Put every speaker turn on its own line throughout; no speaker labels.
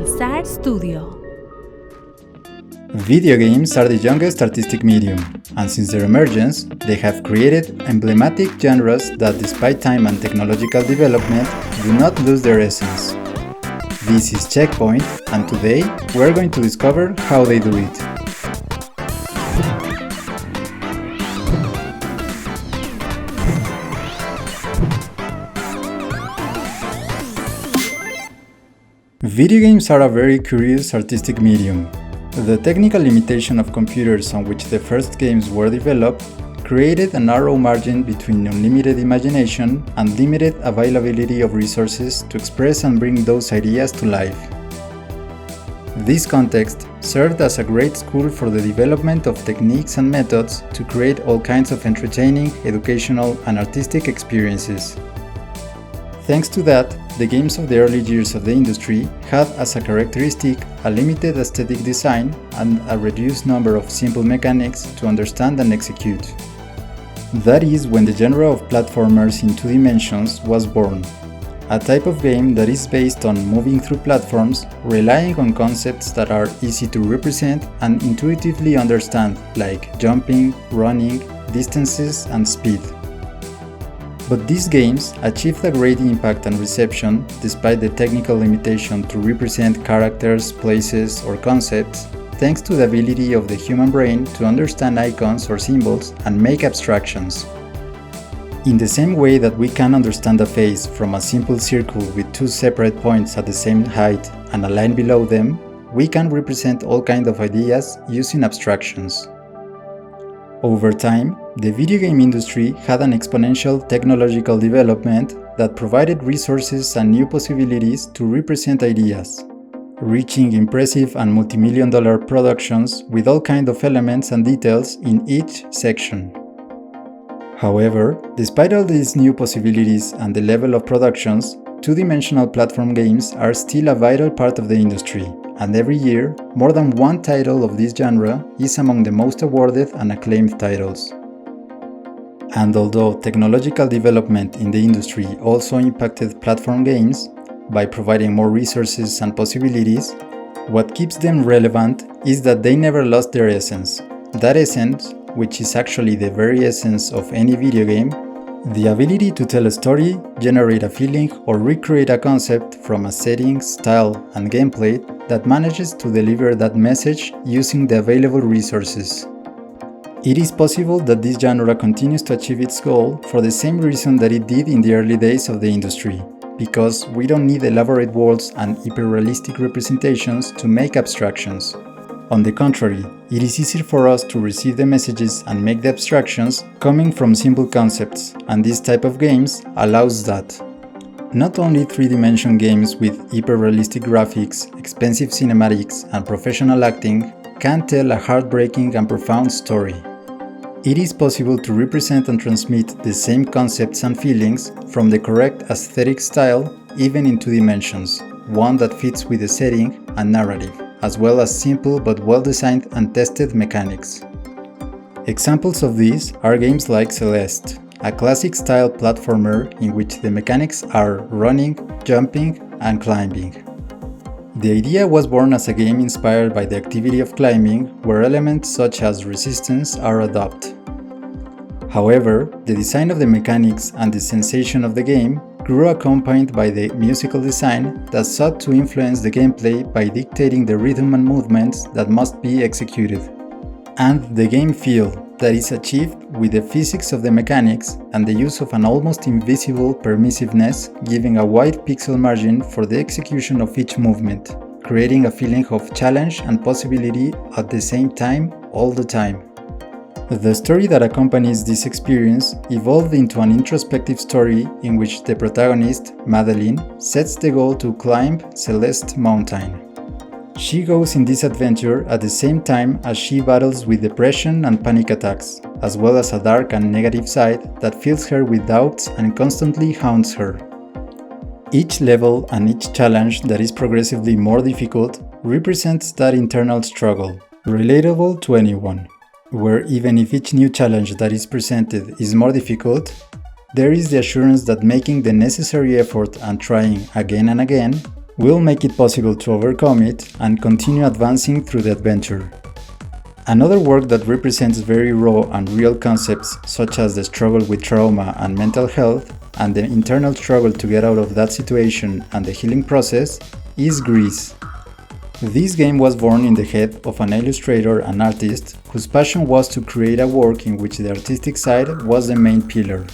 Pulsar Studio.
Video games are the youngest artistic medium, and since their emergence, they have created emblematic genres that, despite time and technological development, do not lose their essence. This is Checkpoint, and today we're going to discover how they do it. Video games are a very curious artistic medium. The technical limitation of computers on which the first games were developed created a narrow margin between unlimited imagination and limited availability of resources to express and bring those ideas to life. This context served as a great school for the development of techniques and methods to create all kinds of entertaining, educational, and artistic experiences. Thanks to that, the games of the early years of the industry had as a characteristic a limited aesthetic design and a reduced number of simple mechanics to understand and execute. That is when the genre of platformers in two dimensions was born, a type of game that is based on moving through platforms, relying on concepts that are easy to represent and intuitively understand, like jumping, running, distances, and speed. But these games achieved a great impact and reception despite the technical limitation to represent characters, places, or concepts, thanks to the ability of the human brain to understand icons or symbols and make abstractions. In the same way that we can understand a face from a simple circle with two separate points at the same height and a line below them, we can represent all kinds of ideas using abstractions. Over time, the video game industry had an exponential technological development that provided resources and new possibilities to represent ideas, reaching impressive and multi-million-dollar productions with all kinds of elements and details in each section. However, despite all these new possibilities and the level of productions, two-dimensional platform games are still a vital part of the industry, and every year, more than one title of this genre is among the most awarded and acclaimed titles. And although technological development in the industry also impacted platform games by providing more resources and possibilities, what keeps them relevant is that they never lost their essence. That essence, which is actually the very essence of any video game, the ability to tell a story, generate a feeling, or recreate a concept from a setting, style, and gameplay that manages to deliver that message using the available resources. It is possible that this genre continues to achieve its goal for the same reason that it did in the early days of the industry, because we don't need elaborate worlds and hyper-realistic representations to make abstractions. On the contrary, it is easier for us to receive the messages and make the abstractions coming from simple concepts, and this type of games allows that. Not only three-dimension games with hyper-realistic graphics, expensive cinematics, and professional acting can tell a heartbreaking and profound story. It is possible to represent and transmit the same concepts and feelings from the correct aesthetic style even in two dimensions, one that fits with the setting and narrative, as well as simple but well-designed and tested mechanics. Examples of these are games like Celeste, a classic-style platformer in which the mechanics are running, jumping, and climbing. The idea was born as a game inspired by the activity of climbing, where elements such as resistance are adopted. However, the design of the mechanics and the sensation of the game grew accompanied by the musical design that sought to influence the gameplay by dictating the rhythm and movements that must be executed, and the game feel that is achieved with the physics of the mechanics and the use of an almost invisible permissiveness, giving a wide pixel margin for the execution of each movement, creating a feeling of challenge and possibility at the same time, all the time. The story that accompanies this experience evolved into an introspective story in which the protagonist, Madeline, sets the goal to climb Celeste Mountain. She goes in this adventure at the same time as she battles with depression and panic attacks, as well as a dark and negative side that fills her with doubts and constantly haunts her. Each level and each challenge that is progressively more difficult represents that internal struggle, relatable to anyone, where even if each new challenge that is presented is more difficult, there is the assurance that making the necessary effort and trying again and again will make it possible to overcome it and continue advancing through the adventure. Another work that represents very raw and real concepts such as the struggle with trauma and mental health and the internal struggle to get out of that situation and the healing process is Grease. This game was born in the head of an illustrator and artist whose passion was to create a work in which the artistic side was the main pillar.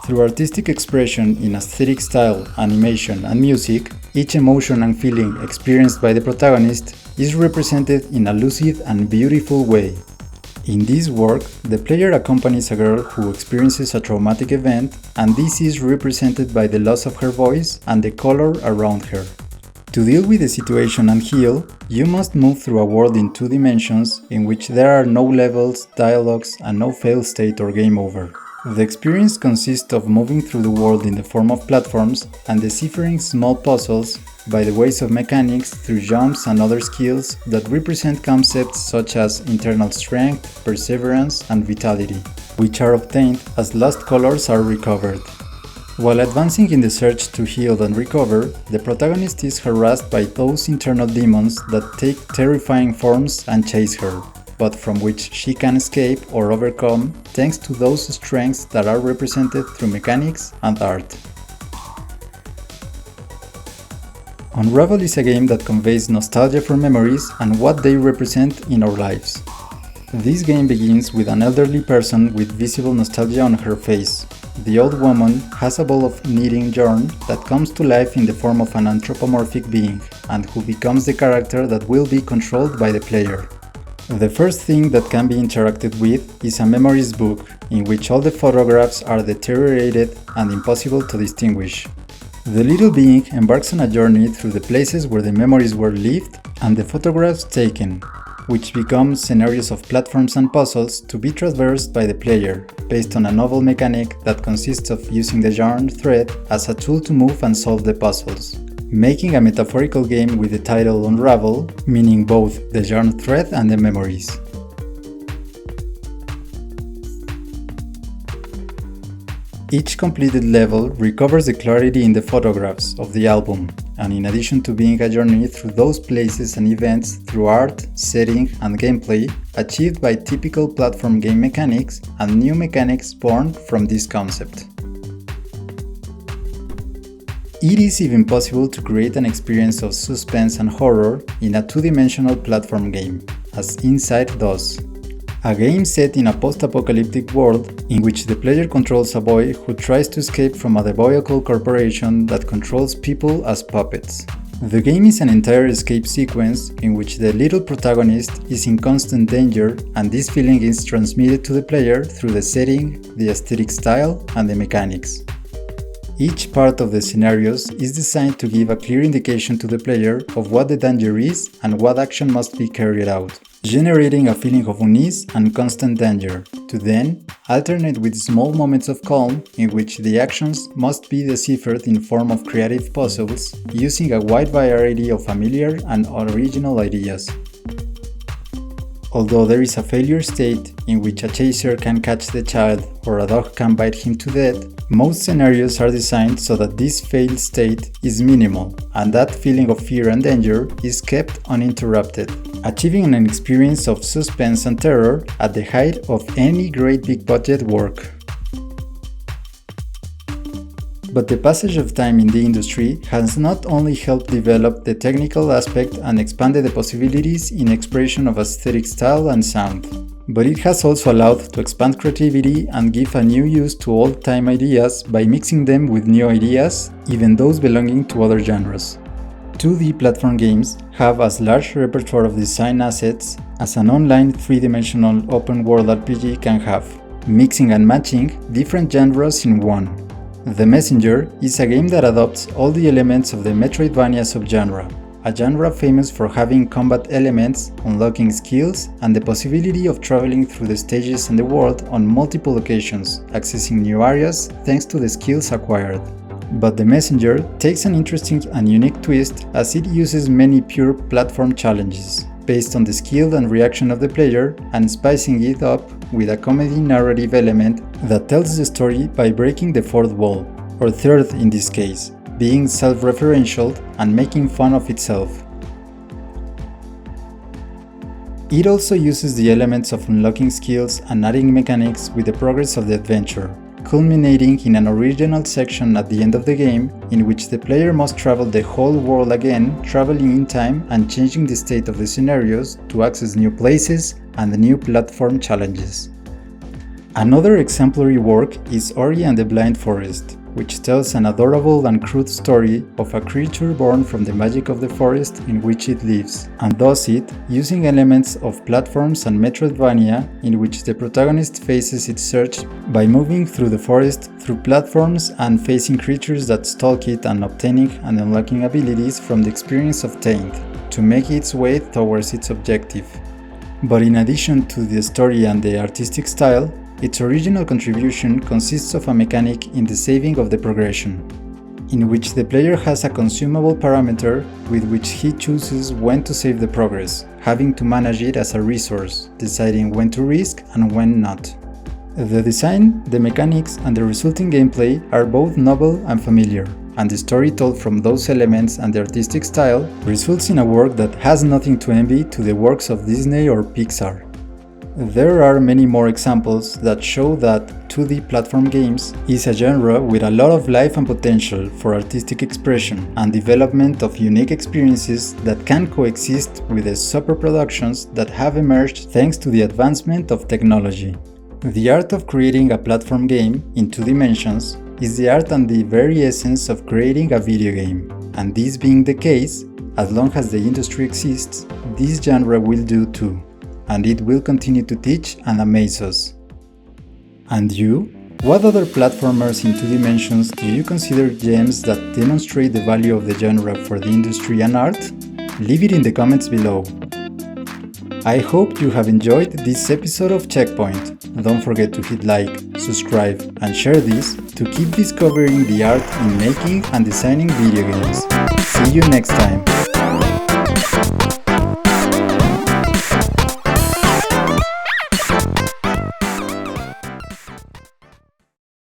Through artistic expression in aesthetic style, animation, and music, each emotion and feeling experienced by the protagonist is represented in a lucid and beautiful way. In this work, the player accompanies a girl who experiences a traumatic event, and this is represented by the loss of her voice and the color around her. To deal with the situation and heal, you must move through a world in 2 dimensions in which there are no levels, dialogues, and no fail state or game over. The experience consists of moving through the world in the form of platforms and deciphering small puzzles by the ways of mechanics through jumps and other skills that represent concepts such as internal strength, perseverance, and vitality, which are obtained as lost colors are recovered. While advancing in the search to heal and recover, the protagonist is harassed by those internal demons that take terrifying forms and chase her, but from which she can escape or overcome thanks to those strengths that are represented through mechanics and art. Unravel is a game that conveys nostalgia for memories and what they represent in our lives. This game begins with an elderly person with visible nostalgia on her face. The old woman has a ball of knitting yarn that comes to life in the form of an anthropomorphic being, and who becomes the character that will be controlled by the player. The first thing that can be interacted with is a memories book, in which all the photographs are deteriorated and impossible to distinguish. The little being embarks on a journey through the places where the memories were lived and the photographs taken, which become scenarios of platforms and puzzles to be traversed by the player, based on a novel mechanic that consists of using the yarn thread as a tool to move and solve the puzzles, making a metaphorical game with the title Unravel, meaning both the yarn thread and the memories. Each completed level recovers the clarity in the photographs of the album, and in addition to being a journey through those places and events through art, setting, and gameplay, achieved by typical platform game mechanics and new mechanics born from this concept. It is even possible to create an experience of suspense and horror in a 2-dimensional platform game, as Inside does. A game set in a post-apocalyptic world in which the player controls a boy who tries to escape from a diabolical corporation that controls people as puppets. The game is an entire escape sequence in which the little protagonist is in constant danger, and this feeling is transmitted to the player through the setting, the aesthetic style, and the mechanics. Each part of the scenarios is designed to give a clear indication to the player of what the danger is and what action must be carried out, generating a feeling of unease and constant danger, to then alternate with small moments of calm in which the actions must be deciphered in form of creative puzzles, using a wide variety of familiar and original ideas. Although there is a failure state in which a chaser can catch the child or a dog can bite him to death, most scenarios are designed so that this fail state is minimal and that feeling of fear and danger is kept uninterrupted, achieving an experience of suspense and terror at the height of any great big budget work. But the passage of time in the industry has not only helped develop the technical aspect and expanded the possibilities in expression of aesthetic style and sound, but it has also allowed to expand creativity and give a new use to old-time ideas by mixing them with new ideas, even those belonging to other genres. 2D platform games have as large repertoire of design assets as an online 3-dimensional open-world RPG can have, mixing and matching different genres in one. The Messenger is a game that adopts all the elements of the Metroidvania subgenre, a genre famous for having combat elements, unlocking skills, and the possibility of traveling through the stages and the world on multiple occasions, accessing new areas thanks to the skills acquired. But The Messenger takes an interesting and unique twist as it uses many pure platform challenges, based on the skill and reaction of the player, and spicing it up with a comedy narrative element that tells the story by breaking the fourth wall, or third in this case, being self-referential and making fun of itself. It also uses the elements of unlocking skills and adding mechanics with the progress of the adventure, culminating in an original section at the end of the game in which the player must travel the whole world again, traveling in time and changing the state of the scenarios to access new places and new platform challenges. Another exemplary work is Ori and the Blind Forest, which tells an adorable and crude story of a creature born from the magic of the forest in which it lives, and does it using elements of platforms and Metroidvania, in which the protagonist faces its search by moving through the forest through platforms and facing creatures that stalk it and obtaining and unlocking abilities from the experience obtained, to make its way towards its objective. But in addition to the story and the artistic style, its original contribution consists of a mechanic in the saving of the progression, in which the player has a consumable parameter with which he chooses when to save the progress, having to manage it as a resource, deciding when to risk and when not. The design, the mechanics, and the resulting gameplay are both novel and familiar, and the story told from those elements and the artistic style results in a work that has nothing to envy to the works of Disney or Pixar. There are many more examples that show that 2D platform games is a genre with a lot of life and potential for artistic expression and development of unique experiences that can coexist with the super productions that have emerged thanks to the advancement of technology. The art of creating a platform game in 2 dimensions is the art and the very essence of creating a video game, and this being the case, as long as the industry exists, this genre will do too. And it will continue to teach and amaze us. And you? What other platformers in 2 dimensions do you consider gems that demonstrate the value of the genre for the industry and art? Leave it in the comments below. I hope you have enjoyed this episode of Checkpoint. Don't forget to hit like, subscribe, and share this to keep discovering the art in making and designing video games. See you next time!